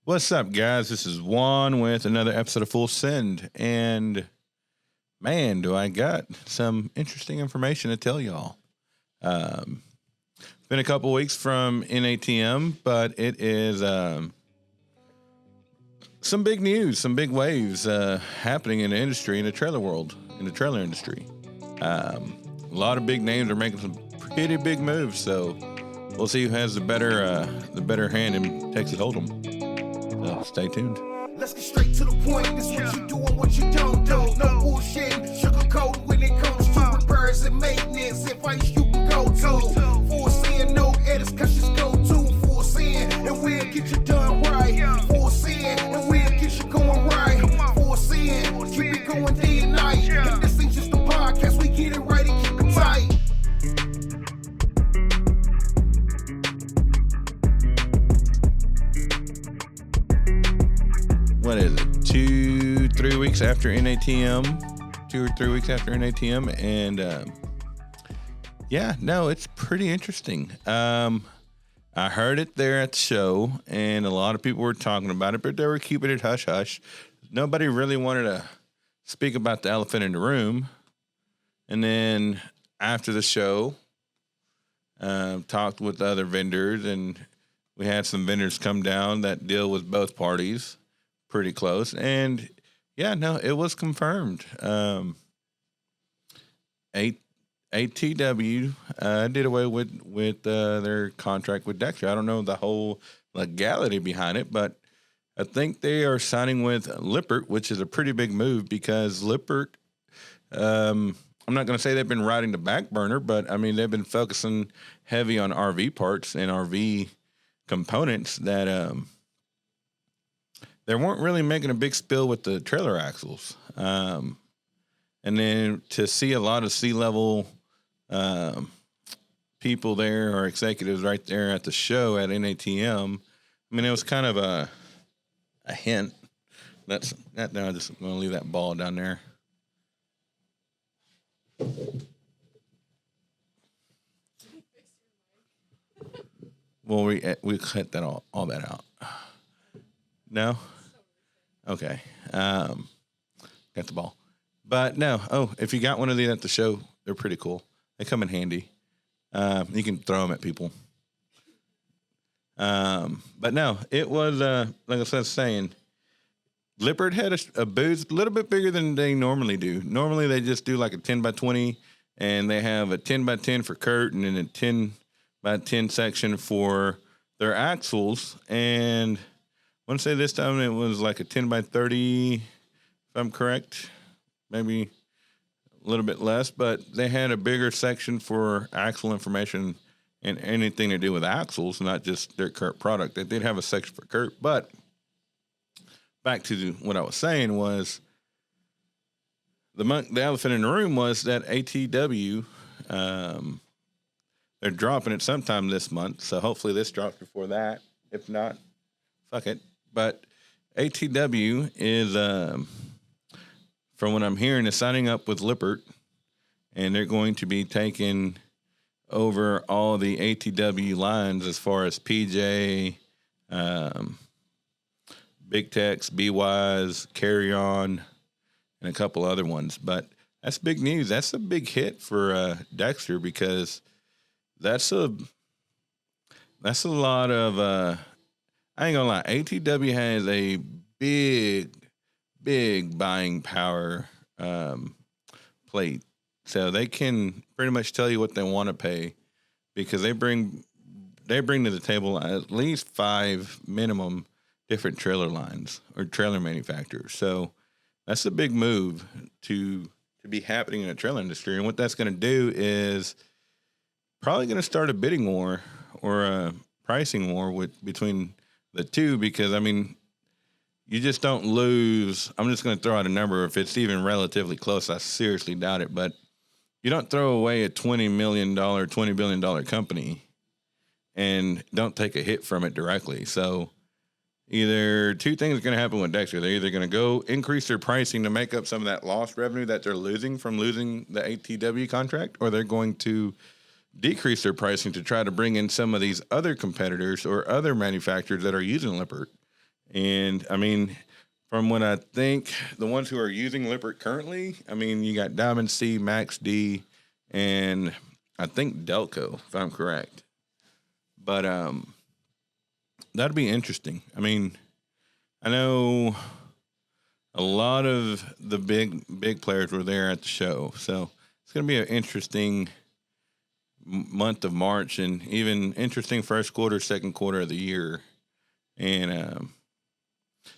What's up, guys? This is Juan with another episode of Full Send. And man, do I got some interesting information to tell y'all. It's been a couple weeks from NATM, but it is some big news, some big waves happening in the industry, in the trailer world, in the trailer industry. A lot of big names are making some pretty big moves, so we'll see who has the better hand in Texas Hold'em. So stay tuned. Let's get straight to the point. This what you do and what you don't do. No bullshit, sugarcoat when it comes to repairs and maintenance. Advice you can go to. Full sin, no edits, cause just go to full sin, and we'll get you done right. Full sin, and we'll get you going right. Full sin, keep it going day and night. And this ain't just a podcast, we get it right and keep it tight. What is it? 2-3 weeks after NATM, 2 or 3 weeks after NATM, and it's pretty interesting. I heard it there at the show, and a lot of people were talking about it, but they were keeping it hush hush. Nobody really wanted to speak about the elephant in the room. And then after the show, talked with other vendors, and we had some vendors come down that deal with both parties. Pretty close, and it was confirmed. ATW did away with their contract with Dexter. I don't know the whole legality behind it, but I think they are signing with Lippert, which is a pretty big move because Lippert. I'm not going to say they've been riding the back burner, but I mean they've been focusing heavy on RV parts and RV components that they weren't really making a big spill with the trailer axles. And then to see a lot of C-level people there or executives right there at the show at NATM, I mean, it was kind of a hint. I'm just going to leave that ball down there. Well, we cut that all that out. No? Okay. Got the ball. But no. Oh, if you got one of these at the show, they're pretty cool. They come in handy. You can throw them at people. But no, it was, like I was saying, Lippert had a booth a little bit bigger than they normally do. Normally they just do like a 10 by 20, and they have a 10 by 10 for Kurt and then a 10 by 10 section for their axles. And I want to say this time it was like a 10 by 30, if I'm correct, maybe a little bit less, but they had a bigger section for axle information and anything to do with axles, not just their Kurt product. They did have a section for Kurt, but back to what I was saying was the elephant in the room was that ATW, they're dropping it sometime this month, so hopefully this drops before that. If not, fuck it. But ATW is, from what I'm hearing, is signing up with Lippert, and they're going to be taking over all the ATW lines as far as PJ, Big Tex, BYs, Carry On, and a couple other ones. But that's big news. That's a big hit for Dexter because that's a lot of. I ain't gonna lie, ATW has a big buying power plate. So they can pretty much tell you what they want to pay because they bring to the table at least 5 minimum different trailer lines or trailer manufacturers. So that's a big move to be happening in the trailer industry. And what that's going to do is probably going to start a bidding war or a pricing war between the two, because I mean, you just don't lose. I'm just going to throw out a number. If it's even relatively close, I seriously doubt it, but you don't throw away a $20 billion company and don't take a hit from it directly. So either two things are going to happen with Dexter. They're either going to go increase their pricing to make up some of that lost revenue that they're losing from losing the ATW contract, or they're going to decrease their pricing to try to bring in some of these other competitors or other manufacturers that are using Lippert. And I mean, from what I think, the ones who are using Lippert currently, I mean, you got Diamond C, Max D, and I think Delco, if I'm correct. But that'd be interesting. I mean, I know a lot of the big players were there at the show, so it's going to be an interesting month of March, and even interesting first quarter, second quarter of the year. And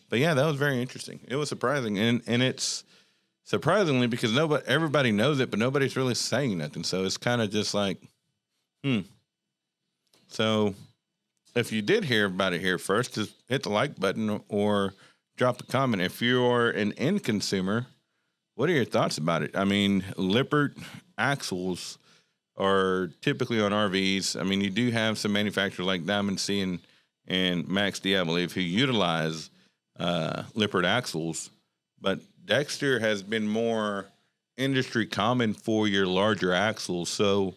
but yeah, that was very interesting. It was surprising, and it's surprisingly because everybody knows it, but nobody's really saying nothing. So it's kind of just like, So if you did hear about it here first, just hit the like button or drop a comment. If you're an end consumer, what are your thoughts about it? I mean, Lippert axles are typically on RVs. I mean, you do have some manufacturers like Diamond C and Max D, I believe, who utilize Lippert axles, but Dexter has been more industry common for your larger axles. So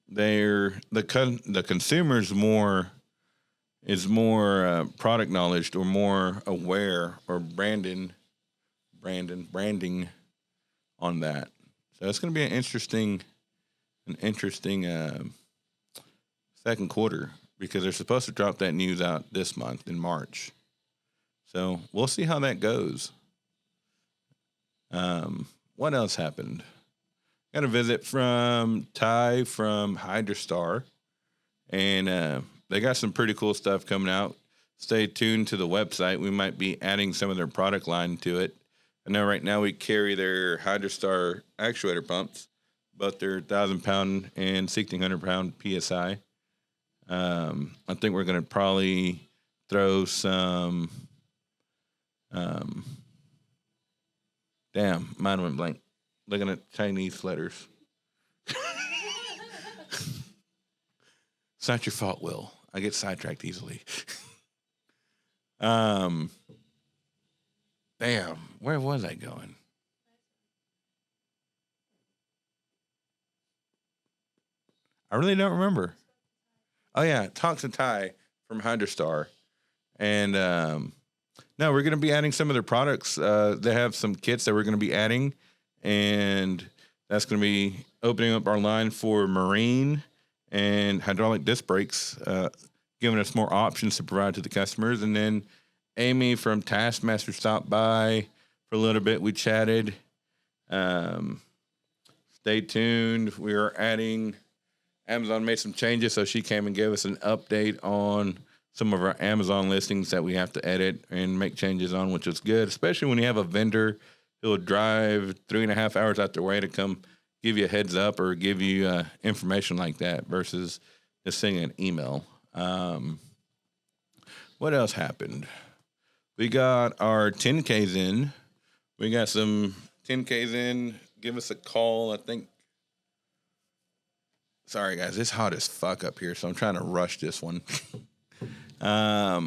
the consumer's is more product knowledge or more aware or branding on that. So it's going to be an interesting second quarter because they're supposed to drop that news out this month in March. So we'll see how that goes. What else happened? Got a visit from Ty from Hydrostar, and they got some pretty cool stuff coming out. Stay tuned to the website. We might be adding some of their product line to it. I know right now we carry their Hydrostar actuator pumps, both their 1,000-pound and 1,600-pound PSI. I think we're going to probably throw some. Damn, mine went blank. Looking at Chinese letters. It's not your fault, Will. I get sidetracked easily. Damn, where was I going? I really don't remember. Oh yeah, talk to Ty from Hydrostar, and no, we're going to be adding some of their products. They have some kits that we're going to be adding, and that's going to be opening up our line for marine and hydraulic disc brakes, giving us more options to provide to the customers. And then Amy from Taskmaster stopped by for a little bit. We chatted. Stay tuned. We are adding. Amazon made some changes, so she came and gave us an update on some of our Amazon listings that we have to edit and make changes on, which is good, especially when you have a vendor who will drive 3.5 hours out their way to come give you a heads up or give you information like that versus just sending an email. What else happened? We got our 10Ks in. We got some 10Ks in. Give us a call, I think. Sorry, guys. It's hot as fuck up here, so I'm trying to rush this one. Yeah,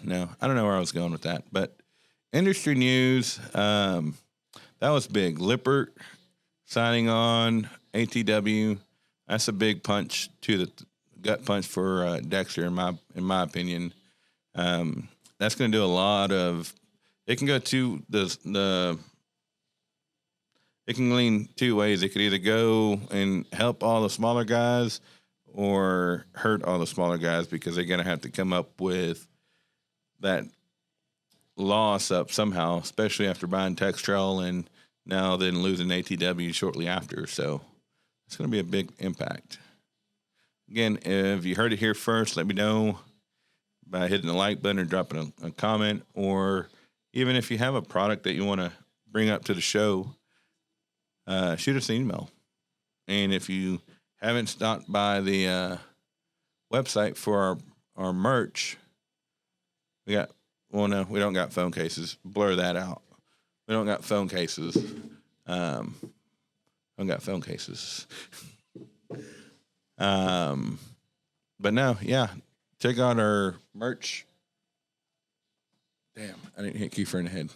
no, I don't know where I was going with that, but industry news, that was big. Lippert signing on ATW. That's a big punch to the gut punch for Dexter, in my opinion. That's going to do a lot of. It can go to it can lean two ways. It could either go and help all the smaller guys or hurt all the smaller guys because they're going to have to come up with that loss up somehow, especially after buying Textrail and now then losing ATW shortly after. So it's going to be a big impact. Again, if you heard it here first, let me know by hitting the like button or dropping a comment, or even if you have a product that you want to bring up to the show, shoot us an email. And if you haven't stopped by the website for our merch, we don't got phone cases. Blur that out. We don't got phone cases. Don't got phone cases. But no, yeah. Check out our merch. Damn, I didn't hit Kiefer in the head.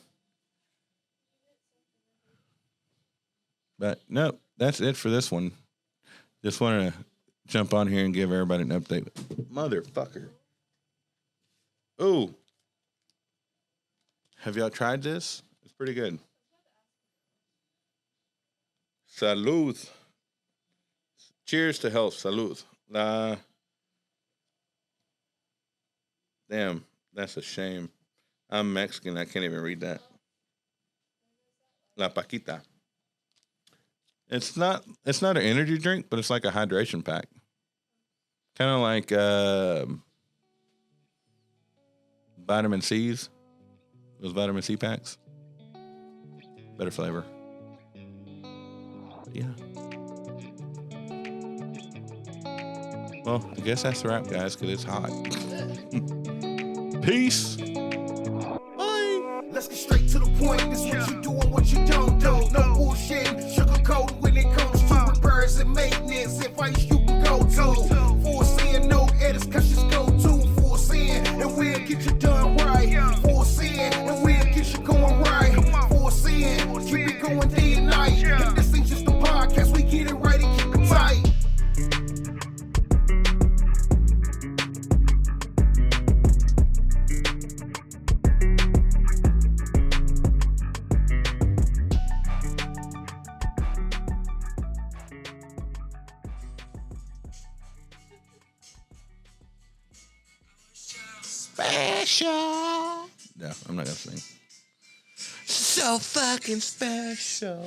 But no, that's it for this one. Just wanted to jump on here and give everybody an update. Motherfucker. Ooh. Have y'all tried this? It's pretty good. Salud. Cheers to health. Salud. Damn, that's a shame. I'm Mexican. I can't even read that. La Paquita. It's not an energy drink, but it's like a hydration pack. Kind of like vitamin C's. Those vitamin C packs. Better flavor. But yeah. Well, I guess that's the wrap, guys, because it's hot. Peace. Bye. Let's get straight to the point. This what you do and what you don't do. No bullshit, sugarcoat when it comes to repairs and maintenance. Advice you can go to. For saying no edits, cause just go to. For saying, and we'll get you done right. For saying, and we'll get you going right. For saying, keep it going day and night. If this ain't just a podcast, we get it right and keep it tight. Special. No, I'm not gonna sing. So fucking special.